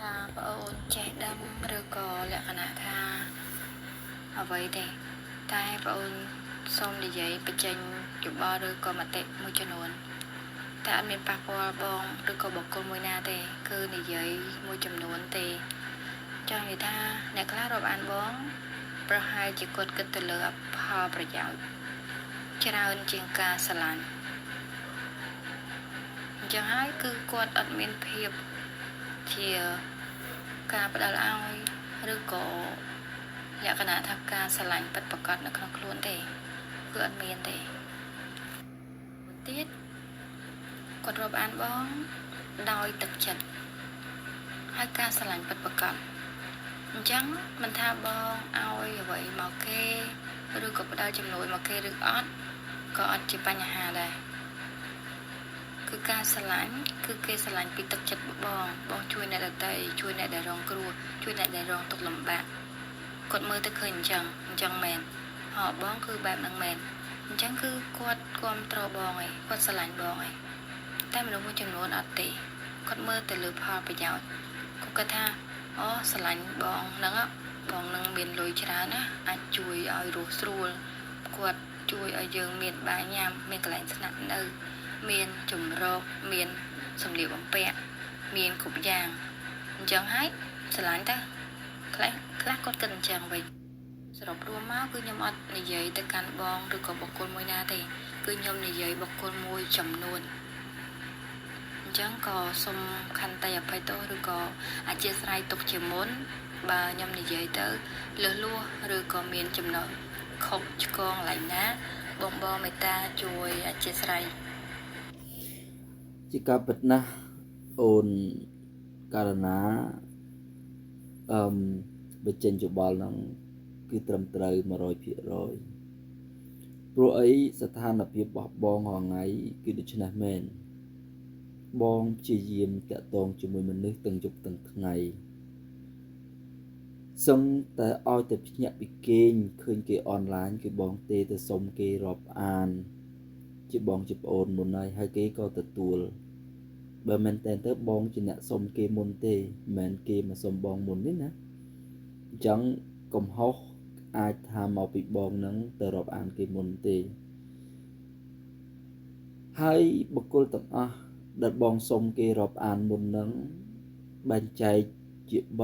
ថាបងអូនចេះដឹងឬក៏លក្ខណៈថាអ្វីទេតែបងអូនសូមនិយាយបញ្ចេញយោបល់ឬក៏មតិមួយចំនួនតែអត់មានប៉ះពាល់បងឬក៏បុគ្គលមួយណាទេគឺនិយាយមួយចំនួនទេចង់និយាយថាអ្នកខ្លះរាប់អានបងប្រហែលជាគាត់គិតទៅលើផលប្រយោជន៍ច្រើនជាងការស្រឡាញ់អញ្ចឹងហើយគឺគាត់អត់មានភាពជាការផ្ដល់ឲ្យឬក៏លក្ខណៈថាការស្រឡាញ់ពិតប្រាកដនៅក្នុងខ្លួនទេគឺអត់មានទេទៀតគាត់រាប់អានបងដោយទឹកចិត្តហើយការស្រឡាញ់ពិតប្រាកដអញ្ចឹងមិនថាបងឲ្យអ្វីមកគេឬក៏ផ្ដល់ជំនួយមកគេឬអត់ក៏អត់ជាបញ្ហាដែរគឺការស្រឡាញ់គឺគេស្រឡាញ់ពីទឹកចិត្តបងជួយអ្នកដទៃជួយអ្នកដែលរងគ្រោះជួយអ្នកដែលរងទុក្ខលំបាកគាត់មើលទៅឃើញអញ្ចឹងមែនបងគឺបែបហ្នឹងមែនអញ្ចឹងគឺគាត់គាំទ្របងឯងគាត់ស្រឡាញ់បងឯងតែមនុស្សមួយចំនួនអត់ទេគាត់មើលទៅលើផលប្រយោជន៍គាត់ថាស្រឡាញ់បងហ្នឹងបងនឹងមានលុយច្រើនណាអាចជួយឲ្យរស់ស្រួលគាត់ជួយឲ្យយើងមានបាយញ៉ាំមានកន្លែងស្នាក់នៅមានជំរកមានសម្លៀកបំពាក់មានគ្រប់យ៉ាងអញ្ចឹងហើយស្រឡាញ់ទៅខ្លះគាត់គិតអញ្ចឹងវិញសរុបរួមមកគឺខ្ញុំអត់និយាយទៅកាន់បងឬក៏បុគ្គលមួយណាទេគឺខ្ញុំនិយាយបុគ្គលមួយចំនួនអញ្ចឹងក៏សូមខន្តីអភ័យទោសឬក៏អធិស្ឋានទុកជាមុនបើខ្ញុំនិយាយទៅលើសលួសឬក៏មានចំណុចខុសឆ្គងឡើយណាបងមេត្តាជួយអធិស្ឋានជាការពិតណាស់អូនករណាបញ្ចេញយោបល់ហ្នឹងគឺត្រឹមត្រូវ 100% ព្រោះអីស្ថានភាពរបស់បងហងៃគឺដូច្នេះមែនបងព្យាយាមតាក់ទងជាមួយមនុស្សទាំងយប់ទាំងថ្ងៃសឹងតែឲ្យតែភ្ញាក់ពីគេងឃើញគេអនឡាញគឺបងទេទៅសុំគេរាប់អានជាបងជាប្អូនមុនហើយគេក៏ទទួលបើមែនតើទៅបងជាអ្នកសុំគេមុនទេមិនមែនគេមកសុំបងមុនទេណាអញ្ចឹងកំហុសអាចថាមកពីបងនឹងទៅរាប់អានគេមុនទេហើយបុគ្គលទាំងអស់ដែលបងសុំគេរាប់អានមុននឹងបែងចែកជា3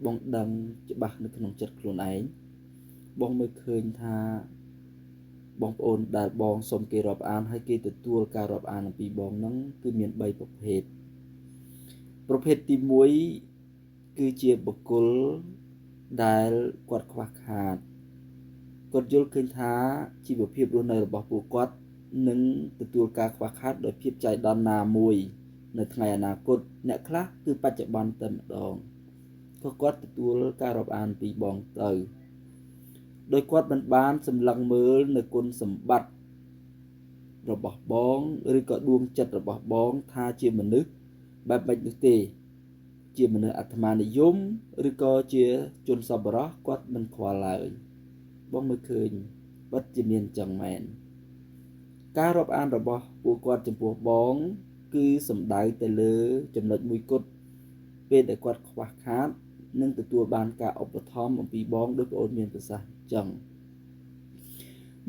បងដឹងច្បាស់នៅក្នុងចិត្តខ្លួនឯងបងមើលឃើញថាបងប្អូនដែលបងសុំគេរាប់អានហើយគេទទួលការរាប់អានអំពីបងនឹងគឺមាន3ប្រភេទទី1គឺជាបុគ្គលដែលគាត់ខ្វះខាតគាត់យល់ឃើញថាជីវភាពរស់នៅរបស់ពួកគាត់នឹងទទួលការខ្វះខាតដោយភាពចៃដន្យណាមួយនៅថ្ងៃអនាគតអ្នកខ្លះគឺបច្ចុប្បន្នតែម្ដងក៏គាត់ទទួលការរាប់អានពីបងទៅដោយគាត់មិនបានសម្លឹងមើលនៅគុណសម្បត្តិរបស់បងឬក៏ដួងចិត្តរបស់បងថាជាមនុស្សបែបម៉េចនោះទេជាមនុស្សអាត្មានិយមឬក៏ជាជនសប្បុរសគាត់មិនខ្វល់ឡើយបងមើលឃើញពិតជាមានចឹងមែនការរាប់អានរបស់ពួកគាត់ចំពោះបងគឺសំដៅទៅលើចំណុចមួយគត់ពេលដែលគាត់ខ្វះខាតនឹងទទួលបានការឧបត្ថម្ភអំពីបងដោយបងអូនមានប្រសាសន៍ចឹង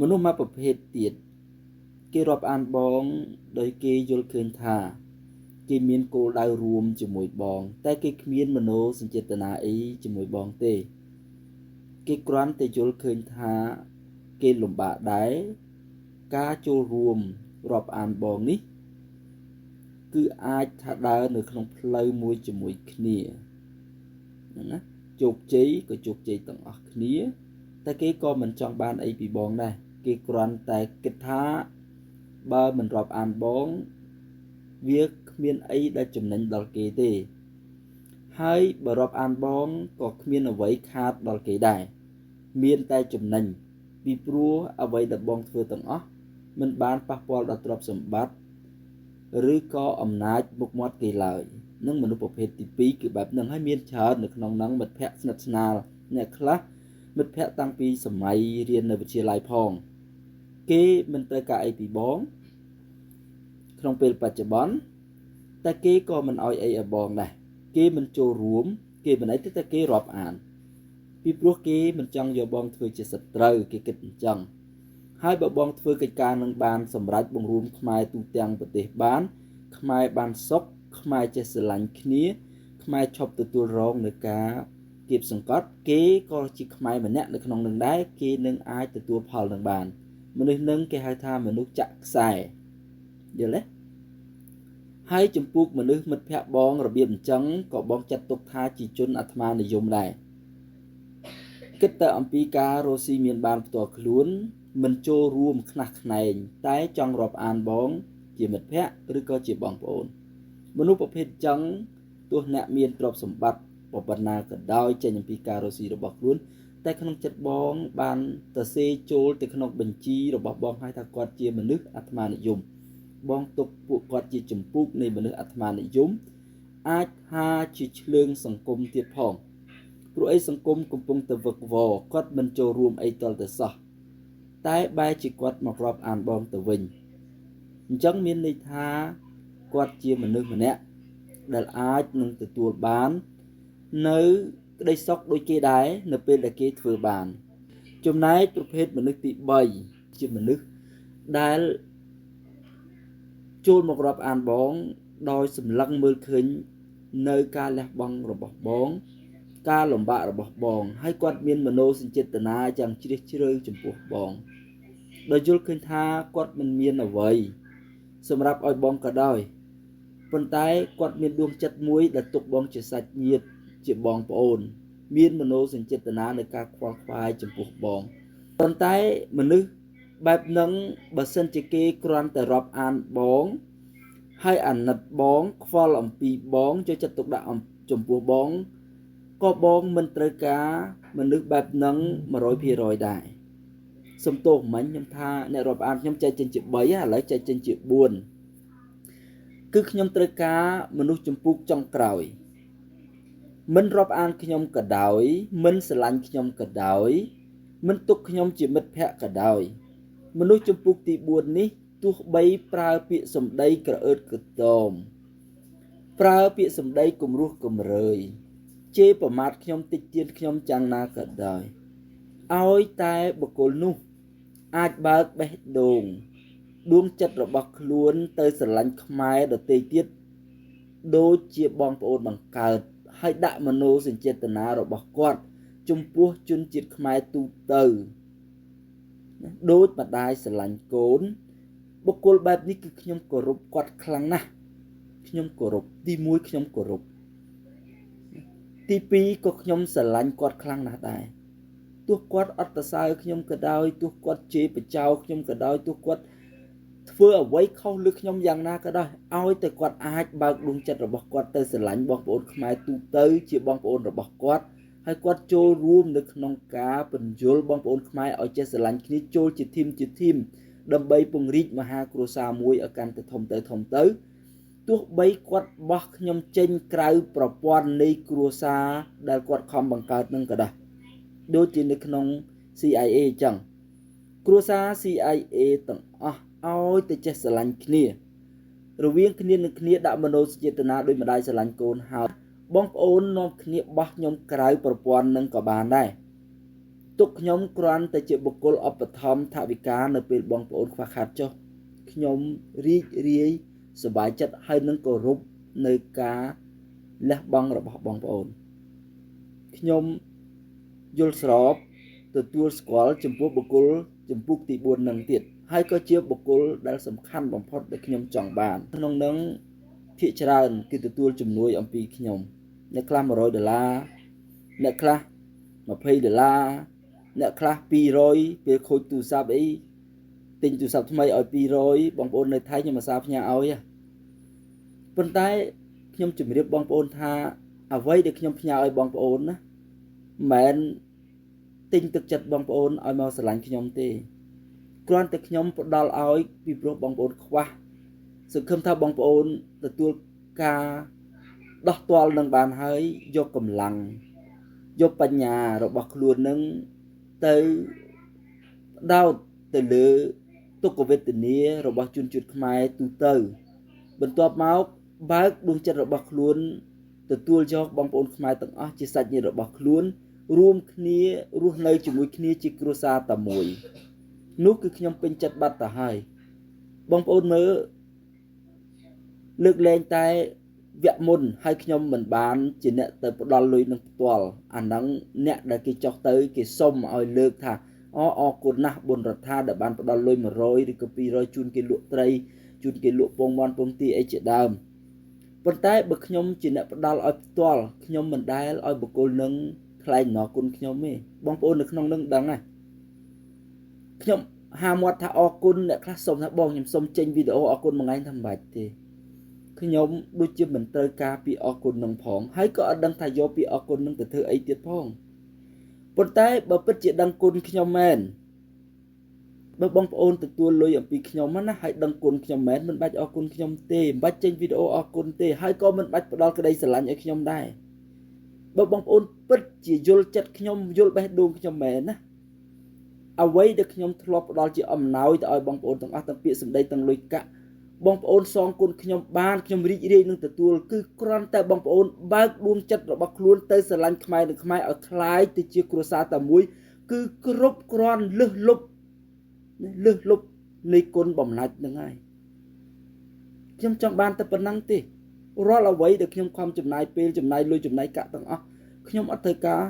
មនុស្សមួយប្រភេទទៀតគេរាប់អានបងដោយគេយល់ឃើញថាគេមានគោលដៅរួមជាមួយបងតែគេគ្មានមโนសញ្ចេតនាអីជាមួយបងទេគេគ្រាន់តែយល់ឃើញថាគេលំបាកដែរការចូលរួមរាប់អានបងនេះគឺអាចថាដើរនៅក្នុងផ្លូវមួយជាមួយគ្នាហ្នឹងណាជោគជ័យក៏ជោគជ័យទាំងអស់គ្នាតែគេក៏មិនចង់បានអីពីបងដែរគេគ្រាន់តែគិតថាបើមិនរាប់អានបងវាគ្មានអីដែលចំណេញដល់គេទេហើយបើរាប់អានបងក៏គ្មានអ្វីខាតដល់គេដែរមានតែចំណេញពីព្រោះអ្វីដែលបងធ្វើទាំងអស់មិនបានប៉ះពាល់ដល់ទ្រព្យសម្បត្តិឬក៏អំណាចមុខមាត់គេឡើយនឹងមនុស្សប្រភេទទី2គឺបែបហ្នឹងហើយមានច្រើននៅក្នុងហ្នឹងមិត្តភ័ក្តិស្និទ្ធស្នាលអ្នកខ្លះមិត្តភ័ក្តិតាំងពីសម័យរៀននៅវិទ្យាល័យផងគេមិនត្រូវការអីពីបងក្នុងពេលបច្ចុប្បន្ន តែគេក៏មិនអោយអីឲ្យបងដែរគេមិនចូលរួមគេមិនអីទេតែគេរាប់អានពីព្រោះគេមិនចង់យកបងធ្វើជាសត្រូវគេគិតអញ្ចឹងហើយបើបងធ្វើកិច្ចការនឹងបានសម្រេចបង្រួមខ្មែរទូទាំងប្រទេសបានខ្មែរបានសុខខ្មែរចេះស្រឡាញ់គ្នាខ្មែរឈប់ទទួលរងនឹងការគៀបសង្កត់គេក៏ជាខ្មែរម្នាក់នៅក្នុងនឹងដែរគេនឹងអាចទទួលផលនឹងបានមនុស្សនឹងគេហៅថាមនុស្សចាក់ខ្សែយល់ទេហើយចំពោះមនុស្សមិត្តភ័ក្តិបងរបៀបអញ្ចឹងក៏បងចាត់ទុកថាជាជនអាត្មានិយមដែរគិតតែអំពីការរស់ស៊ីមានបានផ្ទាល់ខ្លួនមិនចូលរួមខ្នះខ្នែងតែចង់រាប់អានបងជាមិត្តភ័ក្តិឬក៏ជាបងប្អូនមនុស្សប្រភេទអញ្ចឹងទោះអ្នកមានទ្រព្យសម្បត្តិប៉ុណ្ណាក៏ដោយចេញអំពីការរស់ស៊ីរបស់ខ្លួនតែក្នុងចិត្តបងបានទៅសេចូលទៅក្នុងបញ្ជីរបស់បងឲ្យថាគាត់ជាមនុស្សអាត្មានិយមបងទុកពួកគាត់ជាចម្ពោះនៃមនុស្សអាត្មានិយមអាចថាជាឆ្លើងសង្គមទៀតផងព្រោះអីសង្គមកំពុងតែវឹកវរគាត់មិនចូលរួមអីតលទៅសោះតែបែរជាគាត់មករាប់អានបងទៅវិញអញ្ចឹងមានន័យថាគាត់ជាមនុស្សម្នាក់ដែលអាចនឹងទទួលបាននៅក្តីសុខដូចគេដែរនៅពេលដែលគេធ្វើបានចំណែកប្រភេទមនុស្សទី3ជាមនុស្សដែលចូលមករាប់អានបងដោយសម្លឹងមើលឃើញនៅការលះបង់របស់បងការលំបាករបស់បងហើយគាត់មានមโนសញ្ចេតនាយ៉ាងជ្រាលជ្រៅចំពោះបងដោយយល់ឃើញថាគាត់មិនមានអ្វីសម្រាប់ឲ្យបងក៏ដោយប៉ុន្តែគាត់មានដួងចិត្តមួយដែលទុកបងជាសាច់ញាតិជាបងប្អូនមានមโนសញ្ចេតនានៃការខ្វល់ខ្វាយចំពោះបងប៉ុន្តែមនុស្សបែបហ្នឹងបើសិនជាគេគ្រាន់តែរាប់អានបងហើយអាណិតបងខ្វល់អំពីបងចូលចិត្តទុកដាក់ចំពោះបងក៏បងមិនត្រូវការមនុស្សបែបហ្នឹង 100% ដែរសំទោសមិញខ្ញុំថាអ្នករាប់អានខ្ញុំចែកចេញជា3ឥឡូវចែកចេញជា4គឺខ្ញុំត្រូវការមនុស្សចម្ពោះចុងក្រោយមិនរាប់អានខ្ញុំក៏ដោយមិនស្រឡាញ់ខ្ញុំក៏ដោយមិនទុកខ្ញុំជាមិត្តភក្តិក៏ដោយមនុស្សចម្ពោះទី4នេះទោះបីប្រើពាក្យសម្ដីក្រអឺតក្រទមប្រើពាក្យសម្ដីគំរោះគំរើយជេរប្រមាថខ្ញុំតិចទៀនខ្ញុំយ៉ាងណាក៏ដោយឲ្យតែបុគ្គលនោះអាចបើកបេះដូងដួងចិត្តរបស់ខ្លួនទៅស្រឡាញ់ខ្មែរដទៃទៀតដូចជាបងប្អូនបង្កើតហើយដាក់មโนសញ្ចេតនារបស់គាត់ចំពោះជនជាតិខ្មែរទូទៅដូចម្ដាយស្រឡាញ់កូនបុគ្គលបែបនេះគឺខ្ញុំគោរពគាត់ខ្លាំងណាស់ខ្ញុំគោរពទី1ខ្ញុំគោរពទី2ក៏ខ្ញុំស្រឡាញ់គាត់ខ្លាំងណាស់ដែរទោះគាត់អត់ប្រសើរខ្ញុំក៏ដោយទោះគាត់ជេរបចោខ្ញុំក៏ដោយទោះគាត់ធ្វើអ្វីខុសលើខ្ញុំយ៉ាងណាក៏ដោយឲ្យតែគាត់អាចបើកដួងចិត្តរបស់គាត់ទៅស្រឡាញ់បងប្អូនខ្មែរទូទៅជាបងប្អូនរបស់គាត់ហើយគាត់ចូលរួមនៅក្នុងការបញ្យលបងប្អូនខ្មែរឲ្យចេះស្រឡាញ់គ្នាចូលជាធីមដើម្បីពង្រីកមហាគ្រួសារមួយឲ្យកាន់តែធំទៅទោះបីគាត់បោះខ្ញុំចេញក្រៅប្រព័ន្ធនៃគ្រួសារដែលគាត់ខំបង្កើតនឹងក៏ដោយដូចជានៅក្នុង CIA អញ្ចឹងគ្រួសារ CIA ទាំងអស់ឲ្យតែចេះស្រឡាញ់គ្នារវាងគ្នានឹងគ្នាដាក់មនោសញ្ចេតនាដោយម្ដាយស្រឡាញ់កូនហើយបងប្អូននាំគ្នាបោះខ្ញុំក្រៅប្រព័ន្ធនឹងក៏បានដែរទុកខ្ញុំគ្រាន់តែជាបុគ្គលឧបត្ថម្ភថវិកានៅពេលបងប្អូនខ្វះខាតចុះខ្ញុំរីករាយសប្បាយចិត្តហើយនឹងគោរពនៅការលះបង់របស់បងប្អូនខ្ញុំយល់ស្របទទួលស្គាល់ចំពោះបុគ្គលចំពោះទី4នឹងទៀតហើយក៏ជាបុគ្គលដែលសំខាន់បំផុតដែលខ្ញុំចង់បានក្នុងនឹងភាគច្រើនគឺទទួលជំនួយអំពីខ្ញុំអ្នកខ្លះ$100អ្នកខ្លះ$20អ្នកខ្លះ200ពេលខូចទូរស័ព្ទអីទិញទូរស័ព្ទថ្មីឲ្យ200បងប្អូននៅថៃខ្ញុំអាសាផ្ញើឲ្យប៉ុន្តែខ្ញុំជម្រាបបងប្អូនថាអ្វីដែលខ្ញុំផ្ញើឲ្យបងប្អូនណាមិនទិញទឹកចិត្តបងប្អូនឲ្យមកស្រឡាញ់ខ្ញុំទេគ្រាន់តែខ្ញុំផ្ដល់ឲ្យពីព្រោះបងប្អូនខ្វះសង្ឃឹមថាបងប្អូនទទួលការដោះទាល់នឹងបានហើយយកកម្លាំងយកបញ្ញារបស់ខ្លួននឹងទៅដោតទៅលើទុក្ខវេទនារបស់ជនជាតិខ្មែរទូទៅបន្ទាប់មក បើកដួងចិត្តរបស់ខ្លួនទទួលយកបងប្អូនខ្មែរទាំងអស់ជាសាច់ញាតិរបស់ខ្លួនរួមគ្នារស់នៅជាមួយគ្នាជាគ្រួសារតែមួយនោះគឺខ្ញុំពេញចិត្តបាត់ទៅហើយបងប្អូនមើលលើកលែងតែវគ្គមុនហើយខ្ញុំមិនបានជាអ្នកទៅផ្ដល់លុយនឹងផ្ទាល់អាហ្នឹងអ្នកដែលគេចោះទៅគេសុំឲ្យលើកថាអរគុណណាស់បុណ្យរដ្ឋាដែលបានផ្ដល់លុយ100ឬក៏200ជូនគេលក់ត្រីជូនគេលក់ពងមាន់ពងទាអីជាដើមប៉ុន្តែបើខ្ញុំជាអ្នកផ្ដល់ឲ្យផ្ទាល់ខ្ញុំមិនដែលឲ្យបុគ្គលនឹងថ្លែងអំណរគុណខ្ញុំទេបងប្អូននៅក្នុងនឹងដឹងណាខ្ញុំហាមាត់ថាអរគុណអ្នកខ្លះសុំថាបងខ្ញុំសុំចេញវីដេអូអរគុណមួយថ្ងៃថាមិនបាច់ទេខ្ញុំដូចជាមិនត្រូវការពីអរគុណនឹងផងហើយក៏អត់ដឹងថាយកពីអរគុណនឹងទៅធ្វើអីទៀតផងប៉ុន្តែបើពិតជាដឹងគុណខ្ញុំមែនបើបងប្អូនទទួលលុយអំពីខ្ញុំណាហើយដឹងគុណខ្ញុំមែនមិនបាច់អរគុណខ្ញុំទេមិនបាច់ចេញវីដេអូអរគុណទេហើយក៏មិនបាច់ផ្ដល់ក្តីស្រឡាញ់ឲ្យខ្ញុំដែរបើបងប្អូនពិតជាយល់ចិត្តខ្ញុំយល់បេះដូងខ្ញុំមែនណាអ្វីដែលខ្ញុំធ្លាប់ផ្ដល់ជាអំណោយទៅឲ្យបងប្អូនទាំងអស់ទាំងពាក្យសម្ដីទាំងលុយកាក់បងប្អូនសងគុណខ្ញុំបានខ្ញុំរីករាយនឹងទទួលគឺគ្រាន់តែបងប្អូនបើកដួងចិត្តរបស់ខ្លួនទៅស្រឡាញ់ខ្មែរនឹងខ្មែរឲ្យคล้ายទៅជាគ្រួសារតែមួយគឺគ្រប់គ្រាន់លើសលប់នៃគុណបំណាច់នឹងហើយខ្ញុំចង់បានតែប៉ុណ្ណឹងទេរាល់អ្វីដែលខ្ញុំខំចំណាយពេលចំណាយលុយចំណាយកាក់ទាំងអស់ខ្ញុំអត់ត្រូវការ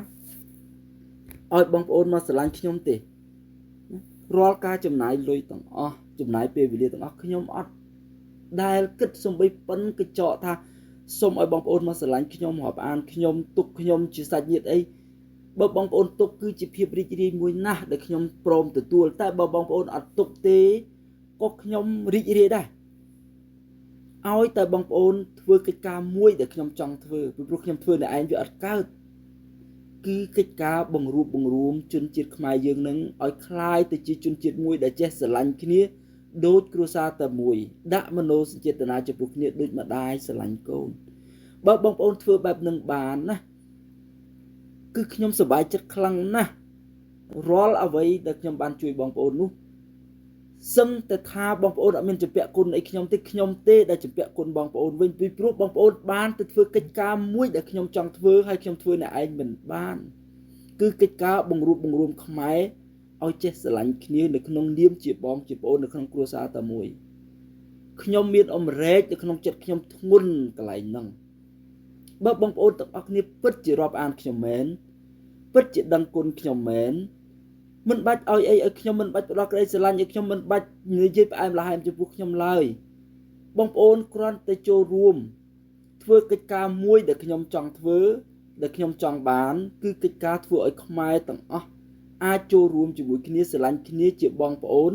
ឲ្យបងប្អូនមកស្រឡាញ់ខ្ញុំទេរាល់ការចំណាយលុយទាំងអស់ចំណាយពេលវេលាទាំងអស់ខ្ញុំអត់ដែលគិតសំបីប៉ុនកញ្ចក់ថាសូមឲ្យបងប្អូនមកស្រឡាញ់ខ្ញុំរាប់អានខ្ញុំទុកខ្ញុំជាសាច់ញាតិអីបើបងប្អូនទុកគឺជាភាពរីករាយមួយណាស់ដែលខ្ញុំព្រមទទួលតែបើបងប្អូនអត់ទុកទេក៏ខ្ញុំរីករាយដែរឲ្យតែបងប្អូនធ្វើកិច្ចការមួយដែលខ្ញុំចង់ធ្វើពីព្រោះខ្ញុំធ្វើនៅឯងវាអត់កើតគឺកិច្ចការបង្រួបបង្រួមជនជាតិខ្មែរយើងនឹងឲ្យคล้ายទៅជាជនជាតិមួយដែលចេះស្រឡាញ់គ្នាដូចគ្រួសារតែមួយដាក់មនោសញ្ចេតនាចំពោះគ្នាដូចម្ដាយស្រឡាញ់កូនបើបងប្អូនធ្វើបែបនឹងបានណាគឺខ្ញុំសប្បាយចិត្តខ្លាំងណាស់រាល់អ្វីដែលខ្ញុំបានជួយបងប្អូននោះសឹងតែថាបងប្អូនអត់មានចម្ពាក់គុណអីខ្ញុំទេខ្ញុំទេដែលចម្ពាក់គុណបងប្អូនវិញពីព្រោះបងប្អូនបានទៅធ្វើកិច្ចការមួយដែលខ្ញុំចង់ធ្វើហើយខ្ញុំធ្វើនៅឯងមិនបានគឺកិច្ចការបង្រួបបង្រួមខ្មែរឲ្យចេះស្រឡាញ់គ្នានៅក្នុងនាមជាបងជាប្អូននៅក្នុងគ្រួសារតែមួយខ្ញុំមានអំរែកនៅក្នុងចិត្តខ្ញុំធ្ងន់កន្លែងហ្នឹងបើបងប្អូនទាំងអស់គ្នាពិតជារាប់អានខ្ញុំមែនពិតជាដឹងគុណខ្ញុំមែនមិនបាច់ឲ្យអីឲ្យខ្ញុំមិនបាច់ផ្ដល់ក្តីស្រឡាញ់ឲ្យខ្ញុំមិនបាច់និយាយផ្អែមល្ហែមចំពោះខ្ញុំឡើយបងប្អូនគ្រាន់តែចូលរួមធ្វើកិច្ចការមួយដែលខ្ញុំចង់ធ្វើដែលខ្ញុំចង់បានគឺកិច្ចការធ្វើឲ្យខ្មែរទាំងអស់អាចចូលរួមជាមួយគ្នាស្រឡាញ់គ្នាជាបងប្អូន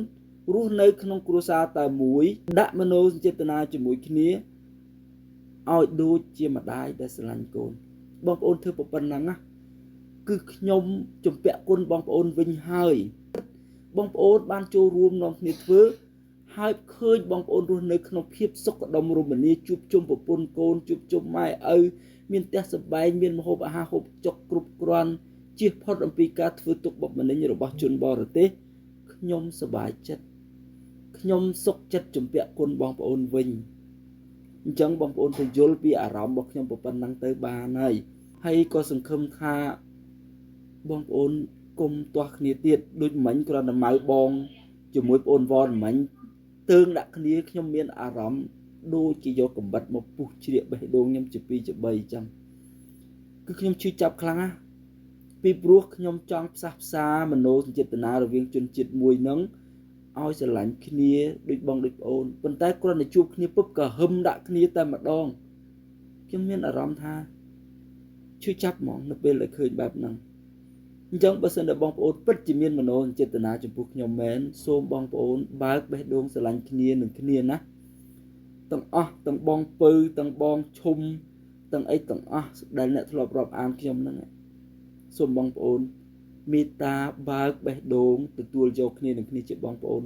រស់នៅក្នុងគ្រួសារតែមួយដាក់មនោសញ្ចេតនាជាមួយគ្នាឲ្យដូចជាម្ដាយដែលស្រឡាញ់កូនបងប្អូនធ្វើប៉ុណ្ណឹងណាគឺខ្ញុំជំពាក់គុណបងប្អូនវិញហើយបងប្អូនបានចូលរួមនាំគ្នាធ្វើហើយឃើញបងប្អូនរស់នៅក្នុងភាពសុខដុមរមនាជួបជុំប្រពន្ធកូនជួបជុំម៉ែឪមានផ្ទះសម្បែងមានម្ហូបអាហារហូបចុកគ្រប់គ្រាន់ជៀសផុតអំពីការធ្វើទុកបុកម្នេញរបស់ជនបរទេសខ្ញុំសប្បាយចិត្តខ្ញុំសុខចិត្តជំពាក់គុណបងប្អូនវិញអញ្ចឹងបងប្អូនទៅយល់ពីអារម្មណ៍របស់ខ្ញុំប៉ុណ្ណឹងទៅបានហើយក៏សង្ឃឹមថាបងប្អូនគុំទាស់គ្នាទៀតដូចមិញគ្រាន់តែម៉ៅបងជាមួយបងវ៉នមិញទើងដាក់គ្នាខ្ញុំមានអារម្មណ៍ដូចជាយកកំបិតមកពុះជ្រៀកបេះដូងខ្ញុំជា2ជា3អញ្ចឹងគឺខ្ញុំឈឺចាប់ខ្លាំងណាស់ពីព្រោះខ្ញុំចង់ផ្សះផ្សមនោសញ្ចេតនារវាងជនជាតិមួយនឹងឲ្យស្រឡាញ់គ្នាដូចបងដូចប្អូនប៉ុន្តែគ្រាន់តែជួបគ្នាពុបក៏ហឹមដាក់គ្នាតែម្ដងខ្ញុំមានអារម្មណ៍ថាឈឺចាប់ហ្មងនៅពេលដែលឃើញបែបហ្នឹងអញ្ចឹងបើសិនតែបងប្អូនពិតជាមានមនោសញ្ចេតនាចំពោះខ្ញុំមែនសូមបងប្អូនបើកបេះដូងស្រឡាញ់គ្នានឹងគ្នាណាទាំងអស់ទាំងបងពៅទាំងបងឈុំទាំងអីទាំងអស់ដែលអ្នកធ្លាប់រាប់អានខ្ញុំហ្នឹងសូមបងប្អូនមេត្តាបើកបេះដូងទទួលយកគ្នានឹងគ្នាជាបងប្អូន